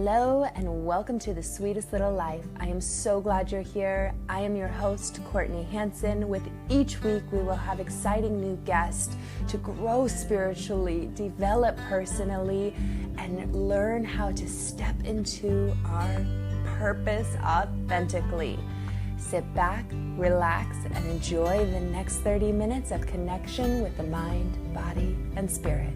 Hello and welcome to The Sweetest Little Life. I am so glad you're here. I am your host, Courtney Hanson. With each week, we will have exciting new guests to grow spiritually, develop personally, and learn how to step into our purpose authentically. Sit back, relax, and enjoy the next 30 minutes of connection with the mind, body, and spirit.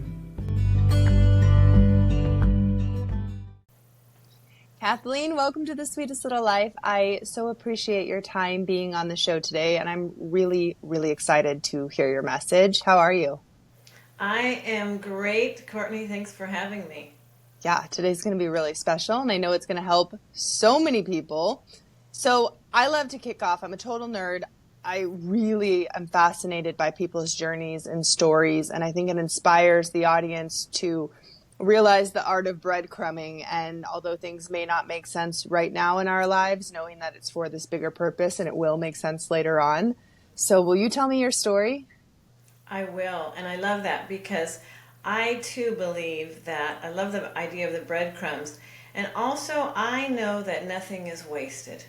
Kathleen, welcome to The Sweetest Little Life. I so appreciate your time being on the show today, and I'm really, really excited to hear your message. How are you? I am great, Courtney. Thanks for having me. Yeah, today's going to be really special, and I know it's going to help so many people. So I love to kick off. I'm a total nerd. I really am fascinated by people's journeys and stories, and I think it inspires the audience to realize the art of breadcrumbing. And although things may not make sense right now in our lives, knowing that it's for this bigger purpose and it will make sense later on. So will you tell me your story? I will. And I love that because I too believe that I love the idea of the breadcrumbs. And also I know that nothing is wasted.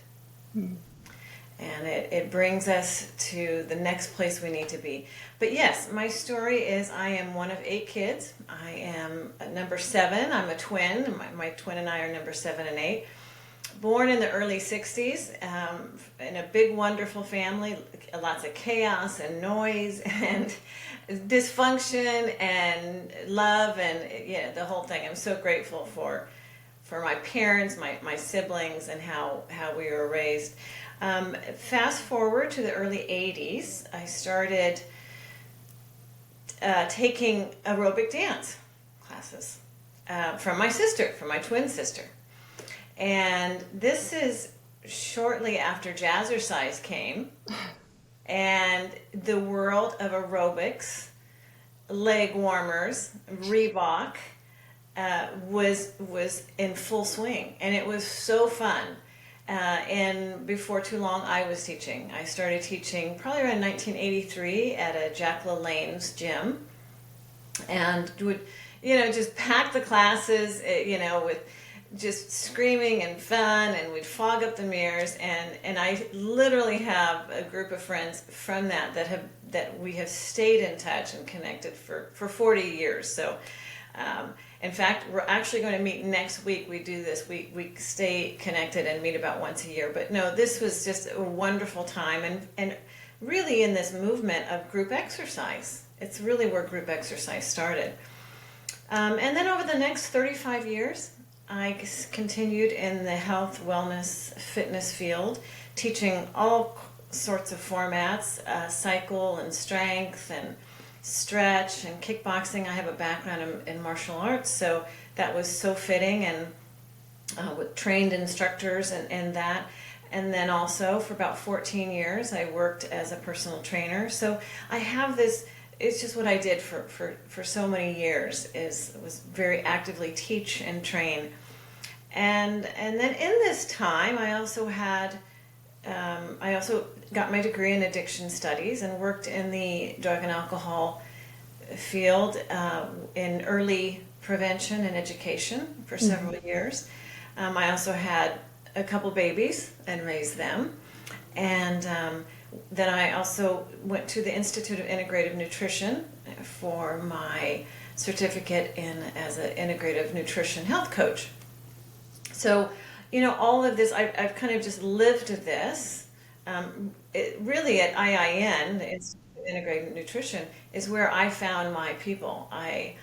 And it brings us to the next place we need to be. But yes, my story is I am one of 8 kids. I am number 7. I'm a twin. My twin and I are number 7 and 8. Born in the early 60s in a big, wonderful family. Lots of chaos and noise and dysfunction and love and the whole thing. I'm so grateful for my parents, my siblings, and how we were raised. Fast forward to the early 80s, I started taking aerobic dance classes from my twin sister. And this is shortly after jazzercise came, and the world of aerobics, leg warmers, Reebok, was in full swing, and it was so fun. And before too long, I was teaching. I started teaching probably around 1983 at a Jack LaLanne's gym, and would, just pack the classes, with just screaming and fun, and we'd fog up the mirrors. And I literally have a group of friends from that we have stayed in touch and connected for 40 years. So. In fact, we're actually going to meet next week. We do this. We stay connected and meet about once a year. But no, this was just a wonderful time. And really in this movement of group exercise. It's really where group exercise started. And then over the next 35 years, I continued in the health, wellness, fitness field, teaching all sorts of formats, cycle and strength and stretch and kickboxing. I have a background in martial arts, so that was so fitting, and with trained instructors and that. And then also for about 14 years I worked as a personal trainer. So I have this, it's just what I did for so many years, was very actively teach and train. And then in this time I also got my degree in addiction studies and worked in the drug and alcohol field in early prevention and education for several years. I also had a couple babies and raised them. And then I also went to the Institute of Integrative Nutrition for my certificate as an integrative nutrition health coach. So, all of this, I've kind of just lived this. Really at IIN, the Institute of Integrative Nutrition, is where I found my people. I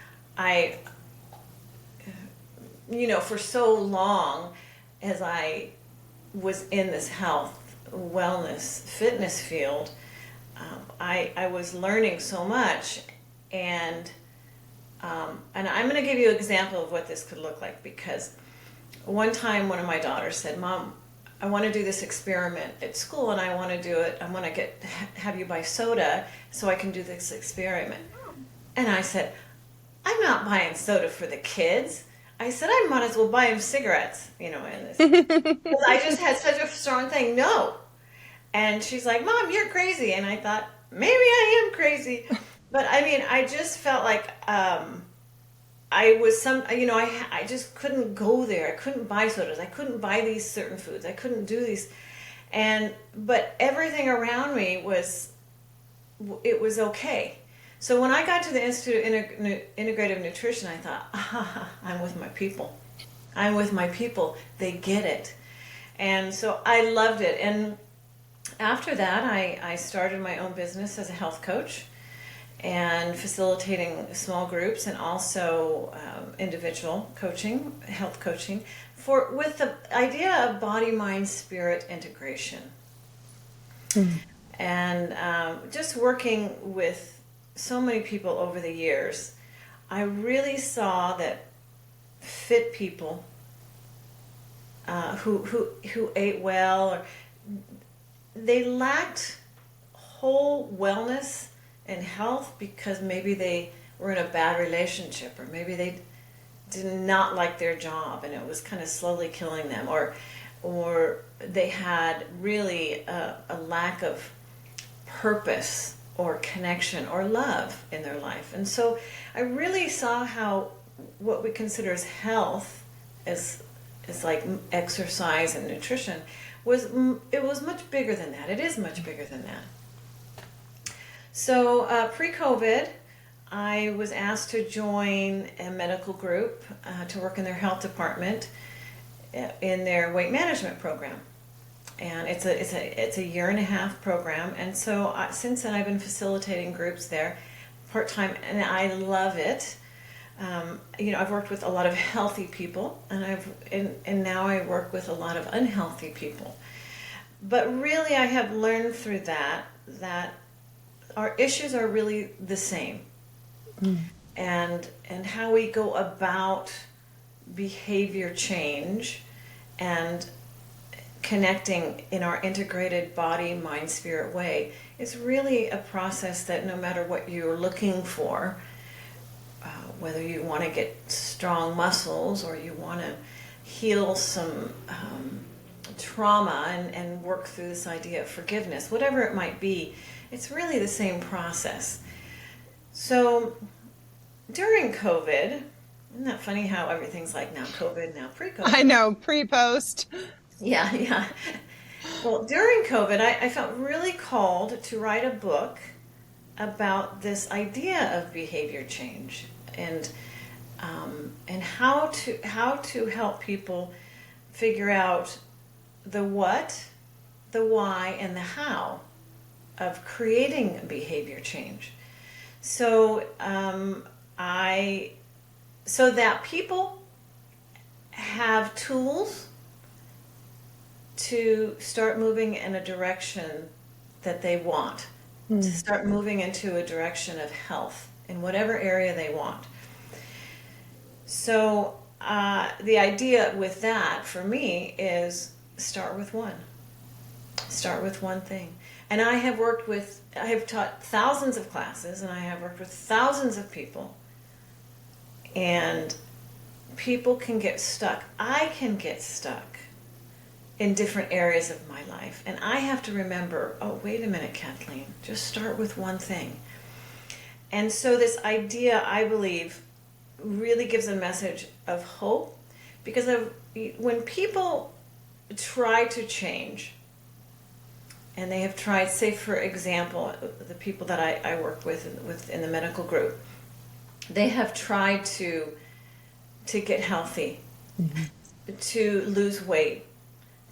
for so long as I was in this health, wellness, fitness field, I was learning so much, and I'm going to give you an example of what this could look like, because one time one of my daughters said, "Mom, I want to do this experiment at school, and I want to do it. I want to have you buy soda so I can do this experiment." And I said, "I'm not buying soda for the kids." I said, "I might as well buy them cigarettes, in this." Because I just had such a strong thing, no. And she's like, "Mom, you're crazy." And I thought, maybe I am crazy. But I just felt like I was I just couldn't go there. I couldn't buy sodas. I couldn't buy these certain foods. I couldn't do these. But everything around me it was okay. So when I got to the Institute of Integrative Nutrition, I thought, I'm with my people. I'm with my people. They get it. And so I loved it. And after that, I started my own business as a health coach and facilitating small groups and also individual coaching, health coaching, with the idea of body, mind, spirit integration. Mm-hmm. And just working with so many people over the years, I really saw that fit people who ate well, or they lacked whole wellness and health because maybe they were in a bad relationship, or maybe they did not like their job and it was kind of slowly killing them, or they had really a lack of purpose or connection or love in their life. And so I really saw how what we consider as health is like exercise and nutrition was much bigger than that. It is much bigger than that. So pre-COVID, I was asked to join a medical group to work in their health department in their weight management program. And it's a 1.5-year program. And so since then, I've been facilitating groups there part-time, and I love it. I've worked with a lot of healthy people, and now I work with a lot of unhealthy people. But really, I have learned through that our issues are really the same. Mm. And how we go about behavior change and connecting in our integrated body, mind, spirit way is really a process that no matter what you're looking for, whether you want to get strong muscles or you want to heal some trauma and work through this idea of forgiveness, whatever it might be, it's really the same process. So during COVID, isn't that funny how everything's like now COVID, now pre-COVID? I know, pre-post. Yeah. Well, during COVID, I felt really called to write a book about this idea of behavior change and how to help people figure out the what, the why, and the how of creating behavior change. So so that people have tools to start moving in a direction that they want, to start moving into a direction of health in whatever area they want. So the idea with that for me is start with one. Start with one thing. And I have taught thousands of classes, and I have worked with thousands of people, and people can get stuck. I can get stuck in different areas of my life. And I have to remember, oh, wait a minute, Kathleen, just start with one thing. And so this idea, I believe, really gives a message of hope, because when people try to change, and they have tried, say for example, the people that I work with in the medical group, they have tried to get healthy, to lose weight,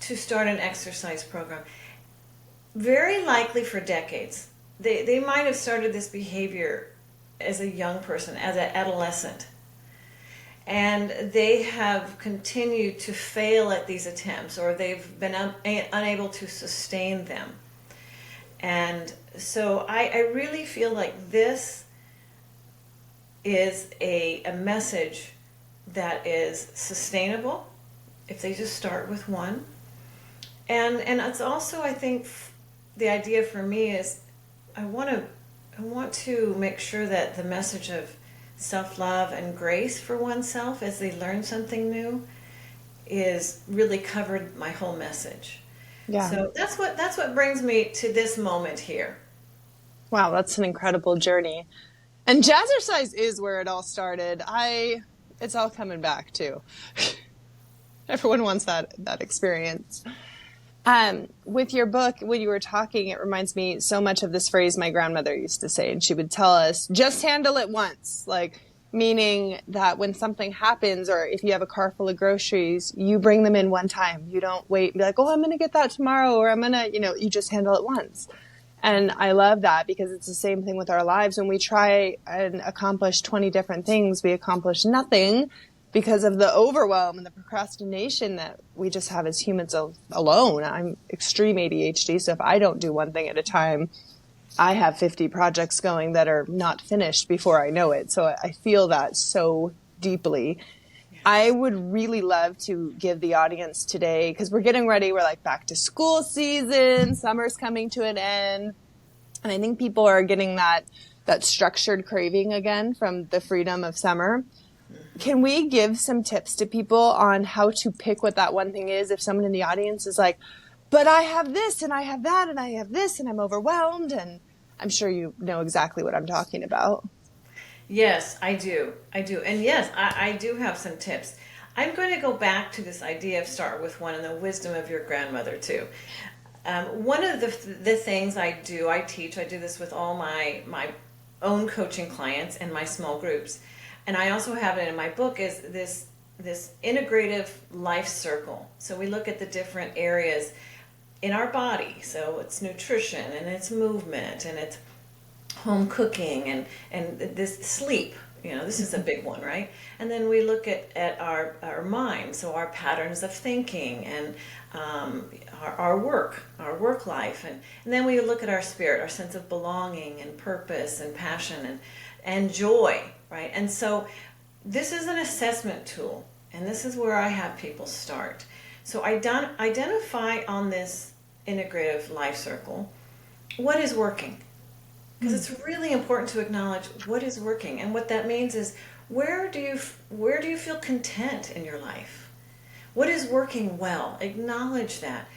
to start an exercise program. Very likely for decades. They might have started this behavior as a young person, as an adolescent. And they have continued to fail at these attempts, or they've been unable to sustain them. And so I really feel like this is a message that is sustainable if they just start with one. And it's also, I think, the idea for me is I want to make sure that the message of self-love and grace for oneself as they learn something new is really covered my whole message. Yeah. So that's what brings me to this moment here. Wow, that's an incredible journey. And jazzercise is where it all started. It's all coming back too. Everyone wants that experience. With your book, when you were talking, it reminds me so much of this phrase my grandmother used to say, and she would tell us, just handle it once. Like, meaning that when something happens, or if you have a car full of groceries, you bring them in one time. You don't wait and be like, oh, I'm going to get that tomorrow, or I'm going to, you just handle it once. And I love that because it's the same thing with our lives. When we try and accomplish 20 different things, we accomplish nothing because of the overwhelm and the procrastination that we just have as humans alone. I'm extreme ADHD, so if I don't do one thing at a time, I have 50 projects going that are not finished before I know it. So I feel that so deeply. I would really love to give the audience today, because we're getting ready, we're like back to school season, summer's coming to an end, and I think people are getting that structured craving again from the freedom of summer. Can we give some tips to people on how to pick what that one thing is if someone in the audience is like, but I have this and I have that and I have this and I'm overwhelmed? And I'm sure you know exactly what I'm talking about. Yes, I do. And yes, I do have some tips. I'm going to go back to this idea of start with one and the wisdom of your grandmother too. One of the things I teach, I do this with all my own coaching clients and my small groups. And I also have it in my book, is this integrative life circle. So we look at the different areas in our body. So it's nutrition and it's movement and it's home cooking and this sleep. This is a big one, right? And then we look at our mind, so our patterns of thinking and our work life. And then we look at our spirit, our sense of belonging and purpose and passion and joy, right? And so this is an assessment tool, and this is where I have people start. So identify on this integrative life circle what is working. Because it's really important to acknowledge what is working. And what that means is, where do you feel content in your life? What is working well? Acknowledge that.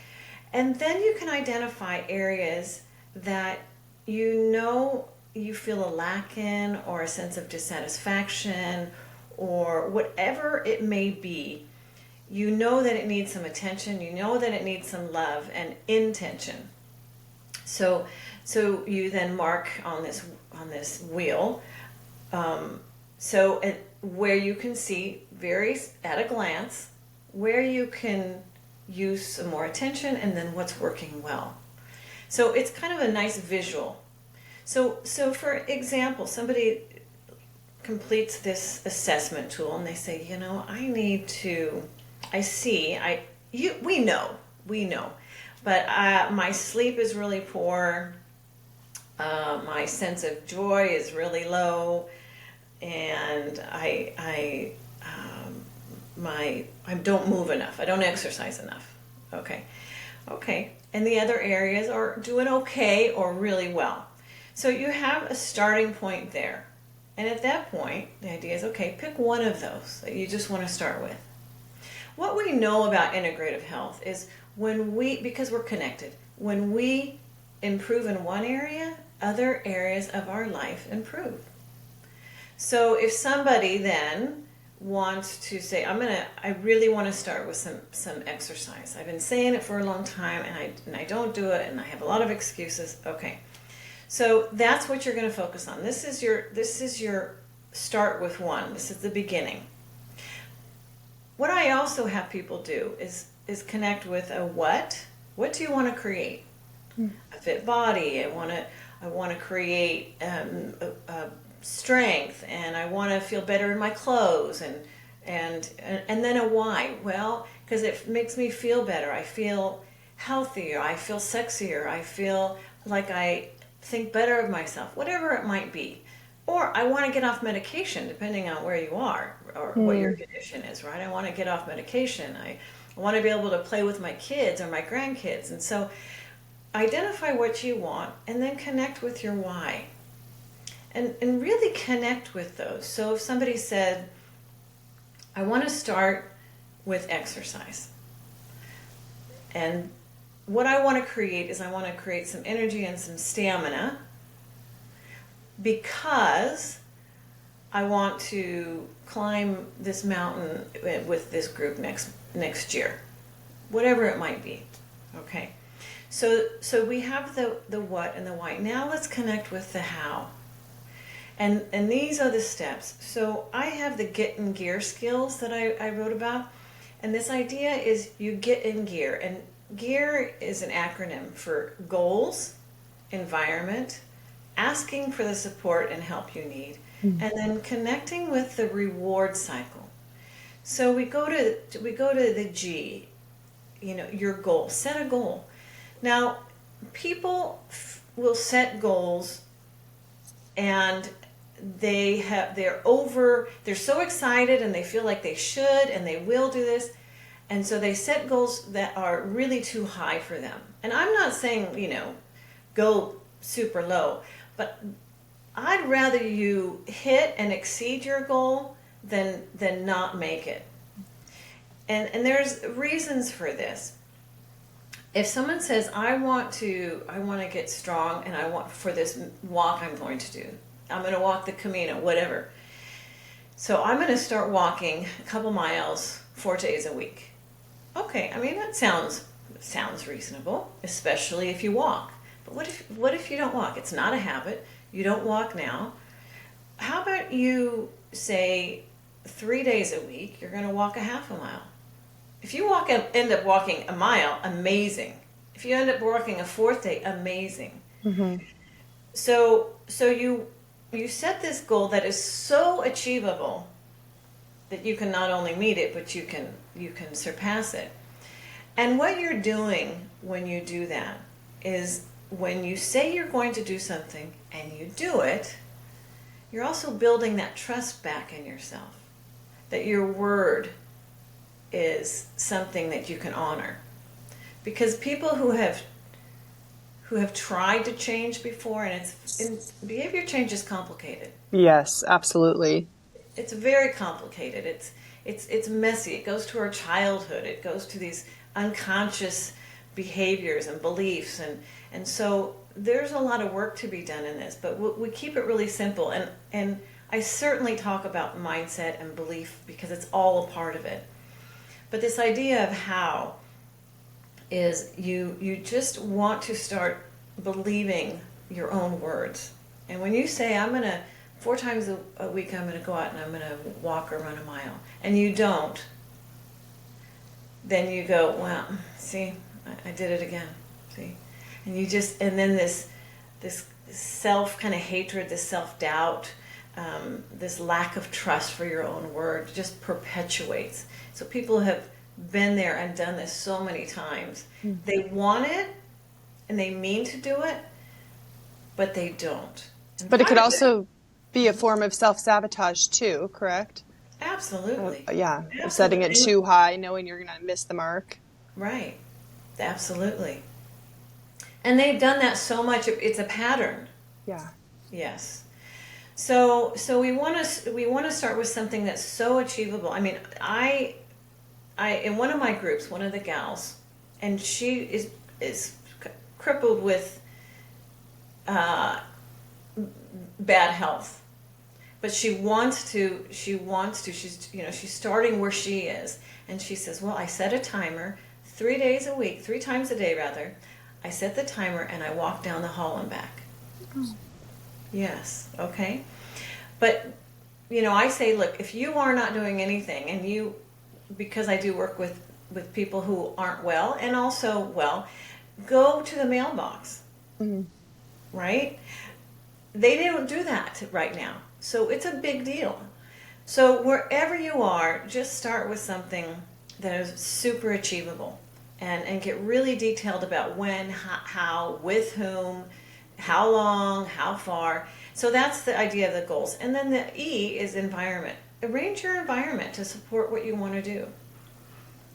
And then you can identify areas that you feel a lack in, or a sense of dissatisfaction, or whatever it may be. You know that it needs some attention. You know that it needs some love and intention. So you then mark on this wheel, where you can see at a glance where you can use some more attention, and then what's working well. So it's kind of a nice visual. So for example, somebody completes this assessment tool and they say, we know, but my sleep is really poor. My sense of joy is really low, and I don't move enough. I don't exercise enough. Okay. And the other areas are doing okay or really well. So you have a starting point there. And at that point, the idea is, okay, pick one of those that you just want to start with. What we know about integrative health is because we're connected, when we improve in one area, other areas of our life improve. So if somebody then wants to say, I really want to start with some exercise. I've been saying it for a long time and I don't do it, and I have a lot of excuses. Okay. So that's what you're going to focus on. This is your start with one. This is the beginning. What I also have people do is connect with a what. What do you want to create? A fit body. I want to create strength, and I want to feel better in my clothes, and then a why. Well, because it makes me feel better. I feel healthier. I feel sexier. I feel like I think better of myself. Whatever it might be. Or I want to get off medication, depending on where you are or what your condition is, right? I want to get off medication. I want to be able to play with my kids or my grandkids. And so identify what you want, and then connect with your why. And really connect with those. So if somebody said, I want to start with exercise. And what I want to create is I want to create some energy and some stamina. because I want to climb this mountain with this group next year, whatever it might be. Okay, so we have the what and the why. Now let's connect with the how. And these are the steps. So I have the get in gear skills that I wrote about. And this idea is you get in gear. And gear is an acronym for goals, environment, asking for the support and help you need, and then connecting with the reward cycle. So we go to the G, your goal. Set a goal. Now, people will set goals and they're so excited and they feel like they should and they will do this, and so they set goals that are really too high for them. And I'm not saying go super low, but I'd rather you hit and exceed your goal than not make it. And there's reasons for this. If someone says, I want to get strong, and I want for this walk I'm going to do, I'm going to walk the Camino, whatever. So I'm going to start walking a couple miles 4 days a week. Okay, I mean, that sounds reasonable, especially if you walk. But what if you don't walk? It's not a habit. You don't walk now. How about you say 3 days a week, you're going to walk a half a mile? If you end up walking a mile, amazing. If you end up walking a 4th day, amazing. Mm-hmm. So you set this goal that is so achievable that you can not only meet it, but you can surpass it. And what you're doing when you do that is when you say you're going to do something and you do it, you're also building that trust back in yourself, that your word is something that you can honor. Because people who have tried to change before, and behavior change is complicated. Yes, absolutely. It's very complicated. It's messy. It goes to our childhood. It goes to these unconscious behaviors and beliefs, and so there's a lot of work to be done in this. But we keep it really simple, and I certainly talk about mindset and belief because it's all a part of it. But this idea of how is you just want to start believing your own words. And when you say, 4 times a week I'm going to go out and I'm going to walk or run a mile, and you don't, then you go, well, see, I did it again, see? And then this self kind of hatred, this self-doubt, this lack of trust for your own word just perpetuates. So people have been there and done this so many times. Mm-hmm. They want it and they mean to do it, but they don't. And but it could also be a form of self-sabotage too, correct? Absolutely. Absolutely. Setting it too high, knowing you're going to miss the mark. Right. Absolutely. And they've done that so much. It's a pattern. Yeah. Yes. So we want to start with something that's so achievable. I mean, I in one of my groups, one of the gals, and she is crippled with bad health, but she wants to. She's starting where she is, and she says, "Well, I set a timer 3 days a week, 3 times a day rather. I set the timer and I walk down the hall and back." Oh. Yes, okay. But, I say, look, if you are not doing anything, and because I do work with people who aren't well, and also well, go to the mailbox, mm-hmm. Right? They don't do that right now. So it's a big deal. So wherever you are, just start with something that is super achievable, and get really detailed about when, how, with whom, how long, how far. So that's the idea of the goals. And then the E is environment. Arrange your environment to support what you want to do.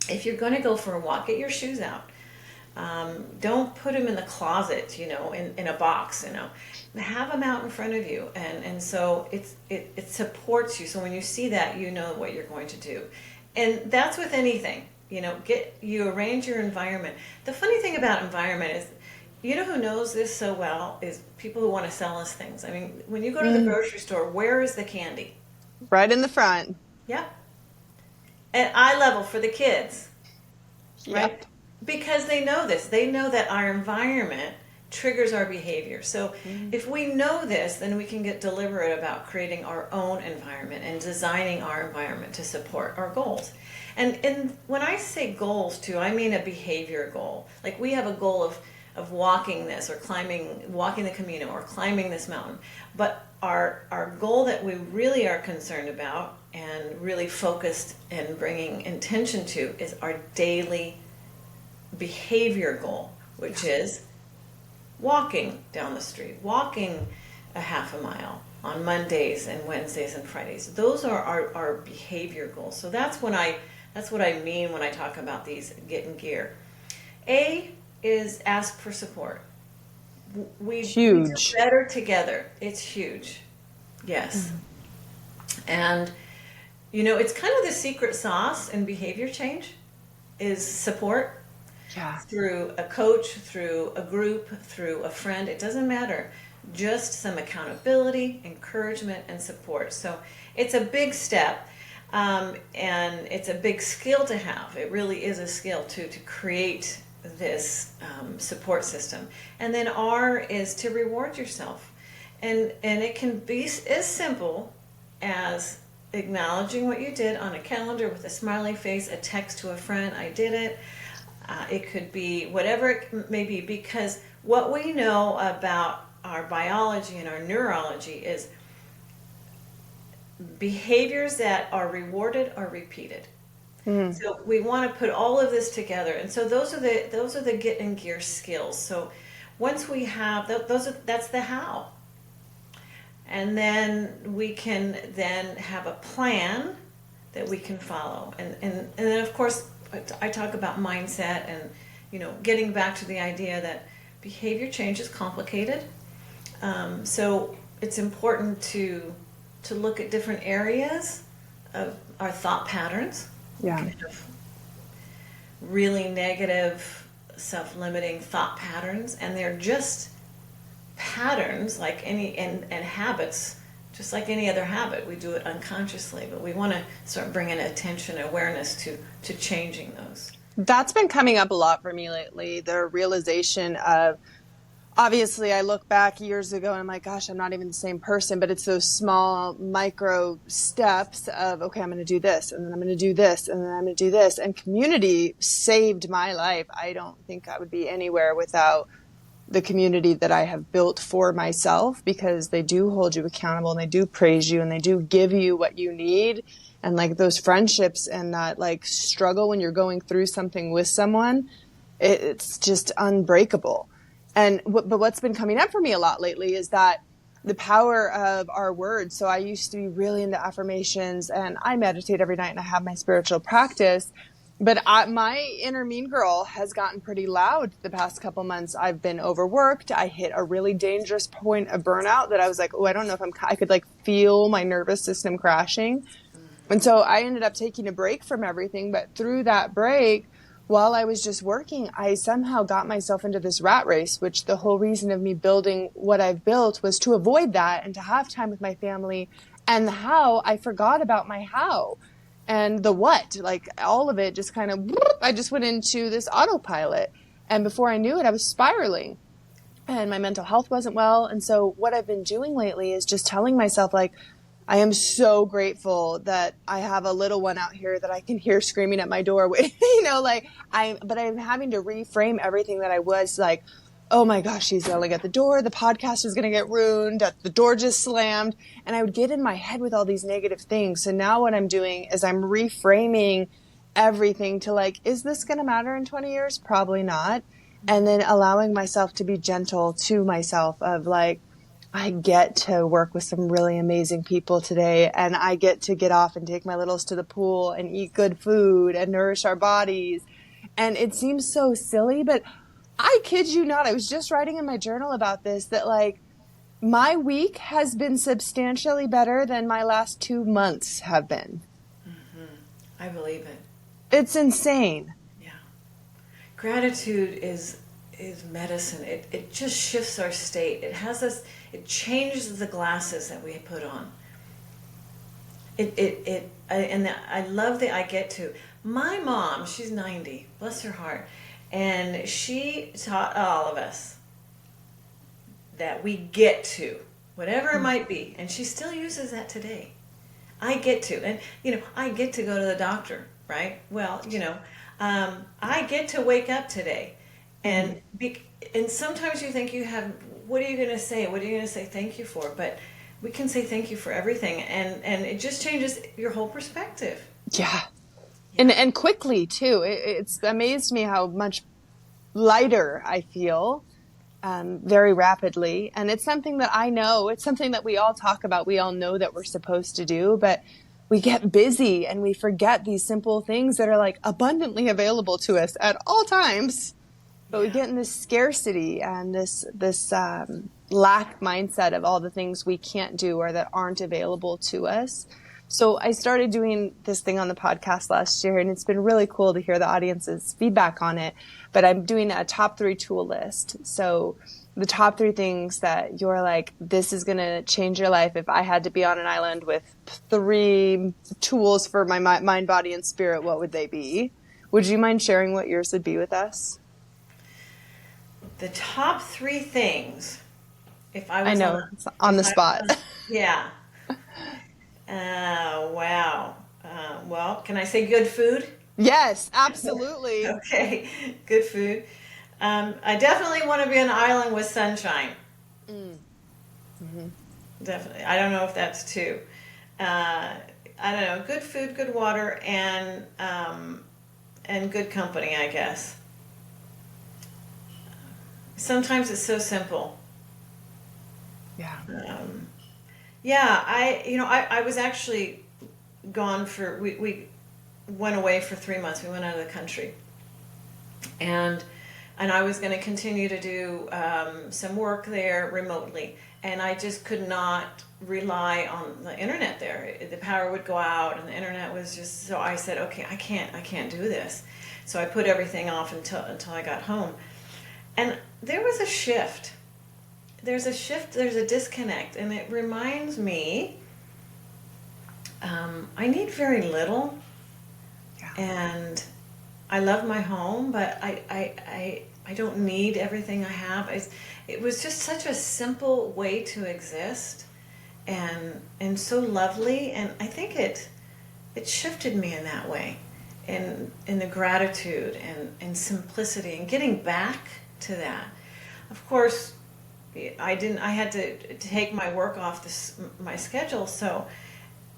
If you're going to go for a walk, get your shoes out. Don't put them in the closet, in a box, Have them out in front of you. And so it supports you. So when you see that, you know what you're going to do. And that's with anything. You arrange your environment. The funny thing about environment you know who knows this so well is people who want to sell us things. I mean, when you go to the grocery store, where is the candy? Right in the front. Yep. At eye level for the kids, right? Yep. Because they know this. They know that our environment triggers our behavior. So if we know this, then we can get deliberate about creating our own environment and designing our environment to support our goals. And when I say goals too, I mean a behavior goal. Like we have a goal of walking this or walking the Camino or climbing this mountain. But our goal that we really are concerned about and really focused and bringing intention to is our daily behavior goal, which is walking down the street, walking a half a mile on Mondays and Wednesdays and Fridays. Those are our behavior goals. So that's what I mean when I talk about these get in gear. A is ask for support. We do better together. It's huge. Yes. And it's kind of the secret sauce in behavior change is support. Yeah. Through a coach, through a group, through a friend, it doesn't matter. Just some accountability, encouragement, and support. So it's a big step, and it's a big skill to have. It really is a skill to create this support system. And then R is to reward yourself. And it can be as simple as acknowledging what you did on a calendar with a smiley face, a text to a friend, I did it. It could be whatever it may be, because what we know about our biology and our neurology is behaviors that are rewarded are repeated. So we want to put all of this together, and so those are the get in gear skills. So once we have that's the how, and then we can then have a plan that we can follow, and then of course I talk about mindset and getting back to the idea that behavior change is complicated. So it's important to look at different areas of our thought patterns. Yeah. Kind of really negative, self-limiting thought patterns, and they're just patterns like any and habits, just like any other habit. We do it unconsciously, but we want to start bringing attention, awareness to changing those. That's been coming up a lot for me lately. The realization of, obviously I look back years ago and I'm like, gosh, I'm not even the same person, but it's those small micro steps of, okay, I'm going to do this, and then I'm going to do this, and then I'm going to do this. And community saved my life. I don't think I would be anywhere without the community that I have built for myself, because they do hold you accountable and they do praise you and they do give you what you need. And like those friendships and that like struggle when you're going through something with someone, it's just unbreakable. But what's been coming up for me a lot lately is that the power of our words. So I used to be really into affirmations, and I meditate every night and I have my spiritual practice. But my inner mean girl has gotten pretty loud the past couple months. I've been overworked. I hit a really dangerous point of burnout that I was like, oh, I don't know if I could like feel my nervous system crashing. And so I ended up taking a break from everything. But through that break, while I was just working, I somehow got myself into this rat race, which the whole reason of me building what I've built was to avoid that and to have time with my family. And the how, I forgot about my how. And the what, like all of it just kind of, I just went into this autopilot. And before I knew it, I was spiraling and my mental health wasn't well. And so what I've been doing lately is just telling myself, like, I am so grateful that I have a little one out here that I can hear screaming at my door. But I'm having to reframe everything that I was like, oh my gosh, she's yelling at the door. The podcast is going to get ruined. The door just slammed. And I would get in my head with all these negative things. So now what I'm doing is I'm reframing everything to like, is this going to matter in 20 years? Probably not. And then allowing myself to be gentle to myself of like, I get to work with some really amazing people today, and I get to get off and take my littles to the pool and eat good food and nourish our bodies. And it seems so silly, but I kid you not, I was just writing in my journal about this, that like my week has been substantially better than my last 2 months have been. Mm-hmm. I believe it. It's insane. Yeah. Gratitude is is medicine. It just shifts our state. It changes the glasses that we put on. I love the I get to. My mom, she's 90, bless her heart, and she taught all of us that we get to, whatever it might be, and she still uses that today. I get to, and I get to go to the doctor, right? Well, I get to wake up today, and sometimes you think you have. What are you going to say? What are you going to say thank you for? But we can say thank you for everything, and it just changes your whole perspective. Yeah. And quickly too. It's amazed me how much lighter I feel very rapidly. And it's something that I know, it's something that we all talk about. We all know that we're supposed to do, but we get busy and we forget these simple things that are like abundantly available to us at all times. But we get in this scarcity and this lack mindset of all the things we can't do or that aren't available to us. So I started doing this thing on the podcast last year, and it's been really cool to hear the audience's feedback on it. But I'm doing a top 3 tool list. So the top 3 things that you're like, this is going to change your life. If I had to be on an island with 3 tools for my mind, body, and spirit, what would they be? Would you mind sharing what yours would be with us? The top 3 things, if I was I know, on the spot. Yeah. Wow. Well, can I say good food? Yes, absolutely. Okay, good food. I definitely want to be on an island with sunshine. Definitely. I don't know if that's 2. I don't know. Good food, good water, and good company, I guess. Sometimes it's so simple. Yeah. I was actually gone for, we went away for 3 months. We went out of the country. And I was going to continue to do some work there remotely. And I just could not rely on the internet there. The power would go out and the internet was just, so I said, okay, I can't do this. So I put everything off until I got home. And there was a shift. There's a disconnect, and it reminds me, I need very little, and I love my home, but I don't need everything I have. It was just such a simple way to exist, and so lovely, and I think it shifted me in that way, in the gratitude and simplicity, and getting back to that. Of course, I had to take my work off my schedule, so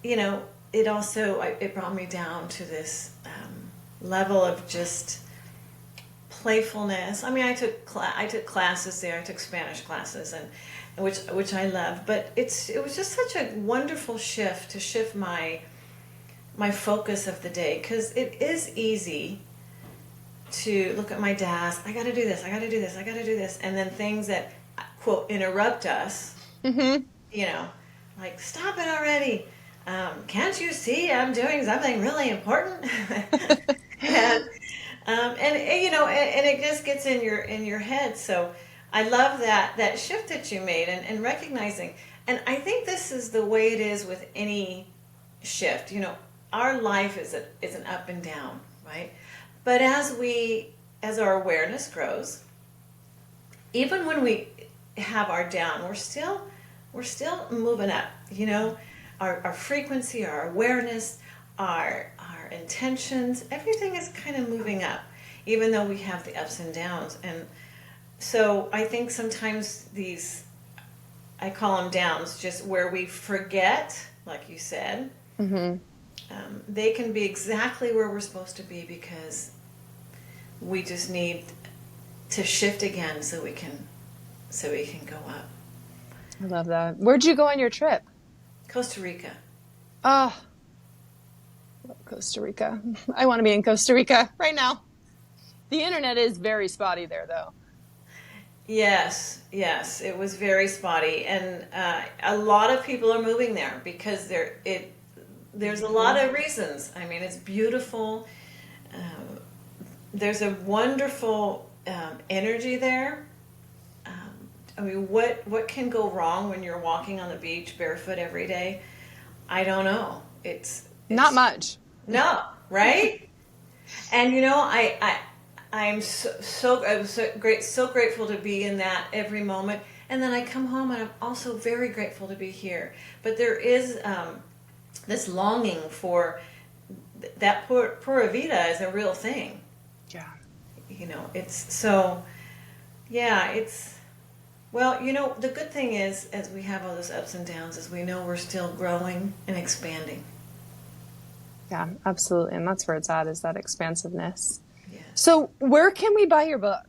it brought me down to this level of just playfulness. I mean, I took classes there. I took Spanish classes, and which I love. But it was just such a wonderful shift to shift my focus of the day, because it is easy to look at my desk. I got to do this. I got to do this. I got to do this, and then things that quote interrupt us. Like, stop it already. Can't you see I'm doing something really important? and it just gets in your head. So I love that shift that you made and recognizing. And I think this is the way it is with any shift. Our life is an up and down, right? But as our awareness grows, even when we have our down, we're still moving up. Our frequency, our awareness, our intentions, everything is kind of moving up, even though we have the ups and downs. And so I think sometimes I call them downs, just where we forget, like you said, they can be exactly where we're supposed to be, because we just need to shift again so we can go up. I love that. Where'd you go on your trip? Costa Rica. Oh, love Costa Rica. I want to be in Costa Rica right now. The internet is very spotty there, though. Yes, it was very spotty, and a lot of people are moving there because there's a lot of reasons. I mean, it's beautiful. There's a wonderful energy there. I mean, what can go wrong when you're walking on the beach barefoot every day? I don't know. It's not much. No, right? And you know, I'm so grateful to be in that every moment. And then I come home and I'm also very grateful to be here. But there is this longing for that pura vida is a real thing. Yeah. You know, it's so, yeah, it's, well, you know, the good thing is, as we have all those ups and downs, is we know we're still growing and expanding. Yeah, absolutely. And that's where it's at, is that expansiveness. Yes. So where can we buy your book?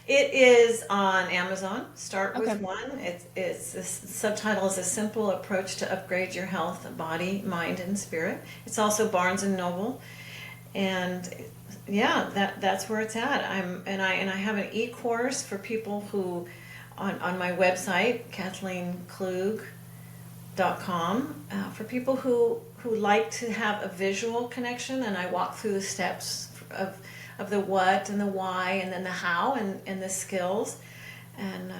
It is on Amazon. Start with Okay. one. It's the subtitle is A Simple Approach to Upgrade Your Health, Body, Mind, and Spirit. It's also Barnes and Noble, and yeah, that's where it's at. I have an eCourse for people who on my website KathleenKlug.com for people who like to have a visual connection, and I walk through the steps of the what and the why and then the how and the skills. And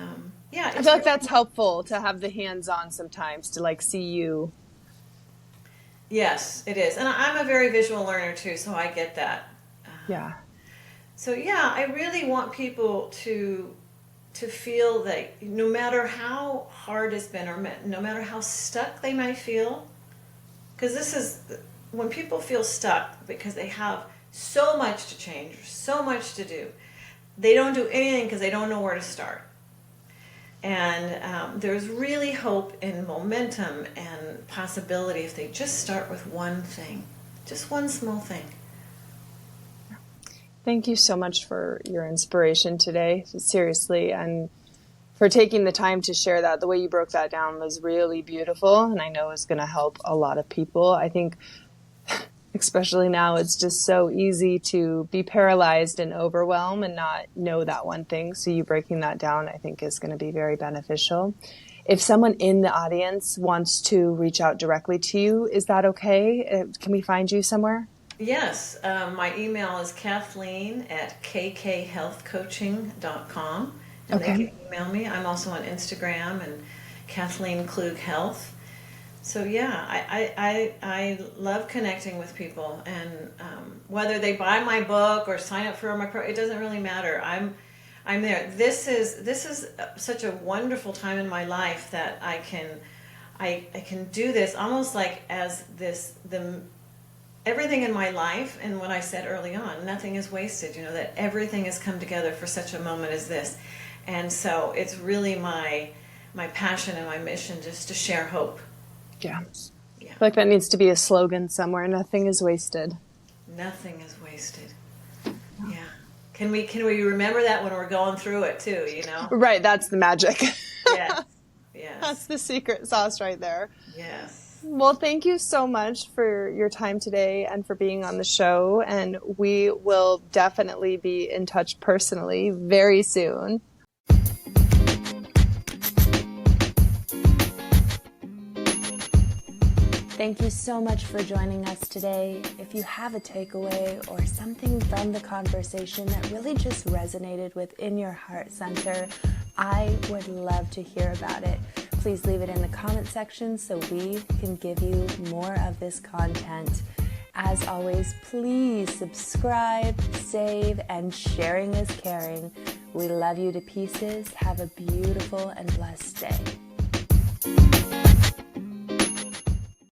yeah, I feel like that's helpful to have the hands-on sometimes, to like see you. Yes, it is. And I'm a very visual learner too, so I get that. Yeah. So yeah, I really want people to feel that no matter how hard it's been, or no matter how stuck they might feel, because this is when people feel stuck because they have so much to change, so much to do. They don't do anything because they don't know where to start. And there's really hope and momentum and possibility if they just start with one thing, just one small thing. Thank you so much for your inspiration today, seriously, and for taking the time to share that. The way you broke that down was really beautiful, and I know it's going to help a lot of people. I think especially now, it's just so easy to be paralyzed and overwhelmed and not know that one thing. So you breaking that down, I think, is going to be very beneficial. If someone in the audience wants to reach out directly to you, is that okay? Can we find you somewhere? Yes. My email is Kathleen@kkhealthcoaching.com. And Okay. they can email me. I'm also on Instagram and Kathleen Klug Health. So yeah, I love connecting with people, and whether they buy my book or sign up for my program, it doesn't really matter. I'm there. This is such a wonderful time in my life that I can do this almost like as everything in my life. And what I said early on, nothing is wasted. You know, that everything has come together for such a moment as this, and so it's really my passion and my mission just to share hope. Yeah. Yeah. I feel like that needs to be a slogan somewhere. Nothing is wasted. Nothing is wasted. Yeah. Can we remember that when we're going through it too, you know? Right. That's the magic. Yes. Yes. That's the secret sauce right there. Yes. Well, thank you so much for your time today and for being on the show. And we will definitely be in touch personally very soon. Thank you so much for joining us today. If you have a takeaway or something from the conversation that really just resonated within your heart center, I would love to hear about it. Please leave it in the comment section so we can give you more of this content. As always, please subscribe, save, and sharing is caring. We love you to pieces. Have a beautiful and blessed day.